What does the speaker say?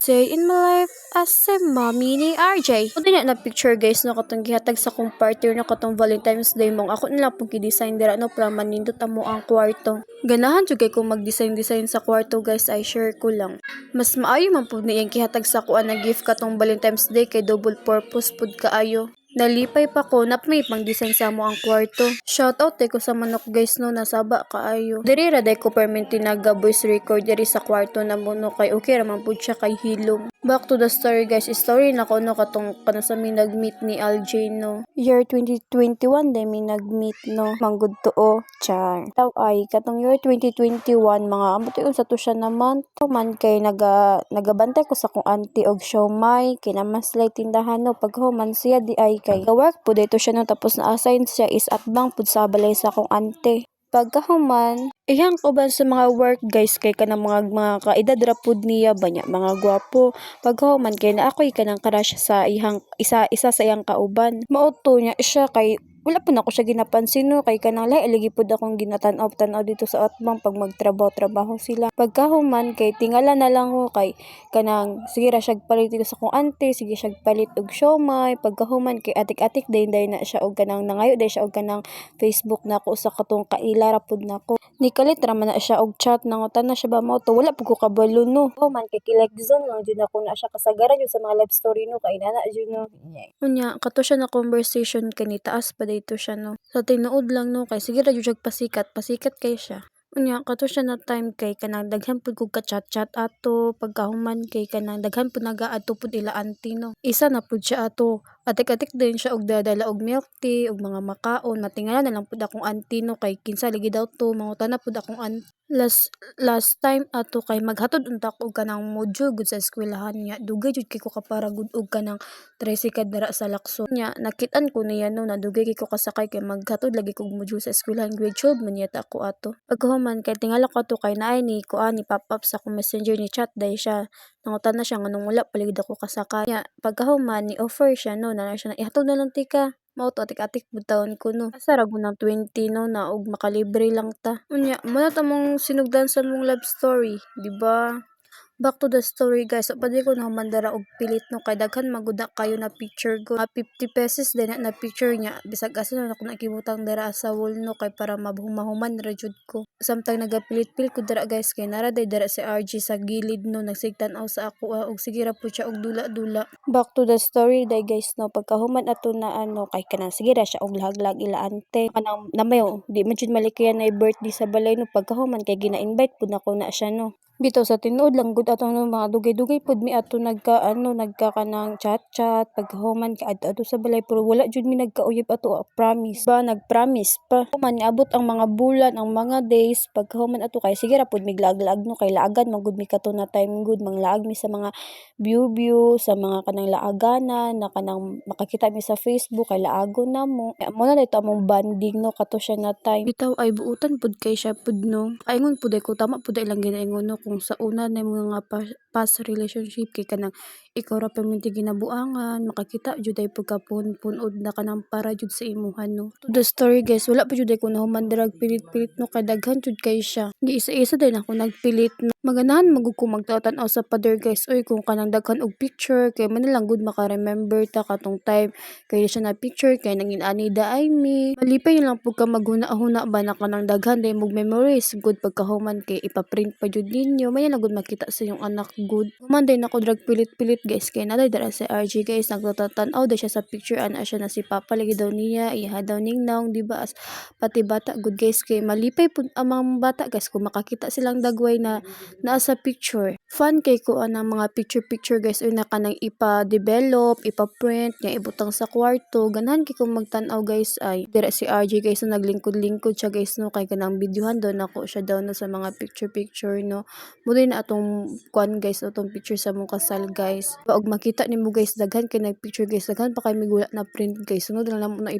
day in my life as a mommy ni RJ. O din na picture guys no katong gihatag sa kong partner no katong Valentine's Day mong ako nila pong gi-design dira no para manindot amo ang kwarto. Ganahan jud kay kung mag-design sa kwarto guys ay share ko lang. Mas maayo man pud niyang gihatag sa kuan na gift katong Valentine's Day kay double purpose pud kaayo. Nalipay pa ko napmay pang design sa mo ang kwarto. Shoutout ko sa manok guys no nasaba kaayo. Diri ra day ko permanente naga voice record diri sa kwarto na mo no kay okay ra man pud siya kay hilom. Back to the story guys. Story na ko no katong panasami nag-meet ni LJ no. Year 2021 day mi nag-meet no. Manggod tuo char. Taw ay katong year 2021 mga amot sa to siya naman. Man kay nagabantay ko sa kong auntie og siomai kay naman sila tindahan no paghuman siya di ay kay work po dito siya no tapos na-assign siya is atbang pud sa balay sa akong auntie. Pagkahuman, ihang uban sa mga work guys kay kanang mga kaedad ra pud niya banya mga gwapo. Pagkahuman kay na ako'y kanang crush sa ihang isa sa iyang kauban. Mauto niya siya kay wala po na ako siya ginapansin no kay kanang lahi lagi pud akong ginatan-aw dito sa atbang pag magtrabaho sila. Pagkahuman kay tingala na lang ko kay kanang sige ra siya palit dito sa akong auntie, sige siya palit og siomai. Pagkahuman kay atik-atik day na siya og kanang nangayo day siya og kanang Facebook nako sa katong kaila ra pud nako. Nikalit ra man na siya og chat nangutan na siya ba mo to wala pud ko kabalo no. Man kay like zone lang jud ako na siya kasagaran jud sa mga love story no kay nana jud no. Unya kato siya na conversation kani taas pa dito siya no. Sa tinuod lang no kay sige ra jud siya pasikat kay siya. Unya kato siya na time kay kanang daghan pud kog ka-chat ato pagkahuman kay kanang daghan pud nagaadto pud ila auntie no. Isa na pud siya ato. Atik-atik din siya og dadala og milk tea og mga makaon. Matingala na lang pud akong auntie no kay kinsa lagi daw to mangutan na pud akong last time ato kay maghatod unta ko og kanang module gud sa eskwelahan niya. Dugay jud kay ko kaparagud og kanang tricycle dira sa Lacson. Nya nakit-an ko niya no nadugay kay ko kasakay kay maghatod lagi kog module sa eskwelahan grade 12 man yata ako ato. Pagkahuman kay tingala ko ato kay naay ni kuan ni pop-up sa akong messenger ni chat day siya. Nangutan na siya nganong wala paligid ako kasakay. Nya pagkahuman ni offer siya no na siya na ihatod na lang tika. Mao to atik-atik pud taon ko no. Asa ra ng 20 no na og makalibre lang ta. Unya mo na ta mong sinugdan sa mong love story, di ba? Back to the story guys. So, pwede ko na humandara og pilit no kay daghan maguda kayo na picture ko. 50 pesos din na picture niya. Bisag asa na ako nakibutang dara sa wall no kay para mahuman ra jud ko. Samtang nagapilit-pilit ko dara guys kay nara day dara si RG sa gilid no nagsigtan-aw sa ako og sige ra pud siya og dula-dula. Back to the story day guys no pagkahuman ato na ano kay kanang sige ra siya og lahag-lag ila ante. Kanang namayo di man jud malikayan na birthday sa balay no pagkahuman kay gina-invite pud nako na siya no. Bitaw sa tinuod lang gud atong mga dugay-dugay pud mi ato nagka kanang chat pagkahuman kay adto sa balay pero wala jud mi nagkauyab ato promise ba nagpromise pa man niabot ang mga bulan ang mga days pagkahuman ato kay sige ra pud miglag-lag no kay laagan man gud mi kato na time good manglaag mi sa mga view sa mga kanang laaganan na kanang makakita mi sa Facebook kay laagon na mo na dito among banding no kato siya na time bitaw ay buutan pud kay siya pud no aingon pud ko tama pud ilang ginaingon no kung sa una na mga past relationship kay kanang ikaw ra permanente ginabuangan makakita jud ay pagkapun-punod na kanang para jud sa imuhan no. To the story guys wala pa jud ko nahumandrag pilit-pilit no kay daghan jud kay siya. Giisa-isa din ako nagpilit no. Maganahan magud ko magtatan-aw sa pader guys oy kung kanang daghan og picture kay man lang gud maka-remember ta katong time kay siya na picture kay nangin ani da ay mi. Malipay lang pud ka maghuna-huna ba na kanang daghan day mog memories good pagkahuman kay ipaprint pa jud ninyo may na gud makita sa yung anak good. Human din ako drag pilit-pilit guys kay naday dara sa RG guys nagtatanaw day siya sa picture ana siya na si Papa lagi daw niya iha daw ningnong di ba as pati bata good guys kay malipay pud amang bata guys kung makakita silang dagway na naa sa picture. Fun kay ko anang mga picture guys uy na kanang ipa-develop ipa-print nga ibutang sa kwarto ganahan kay kung magtan-aw guys ay dira si RG guys na naglingkod-lingkod siya guys no kay kanang videohan daw nako siya daw no sa mga picture no. Muli na atong kuan guys atong picture sa mong kasal guys. Og makita nimo guys daghan kay nagpicture guys daghan pa kay migula na print guys sunod lang namo na